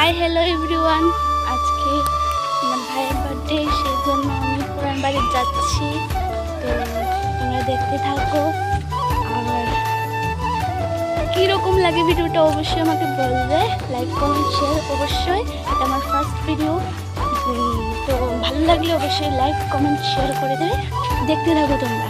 Hi hello everyone. আজকে আমার ভাইয়ের বার্থডে, সেই জন্য আমি পুরান বাড়ি যাচ্ছি। তো তোমরা দেখতে থাকো। আর কীরকম লাগে ভিডিওটা অবশ্যই আমাকে বলবে, লাইক কমেন্ট শেয়ার। অবশ্যই এটা আমার ফার্স্ট ভিডিও, তো ভালো লাগলে অবশ্যই লাইক কমেন্ট শেয়ার করে দেবে। দেখতে থাকো তোমরা।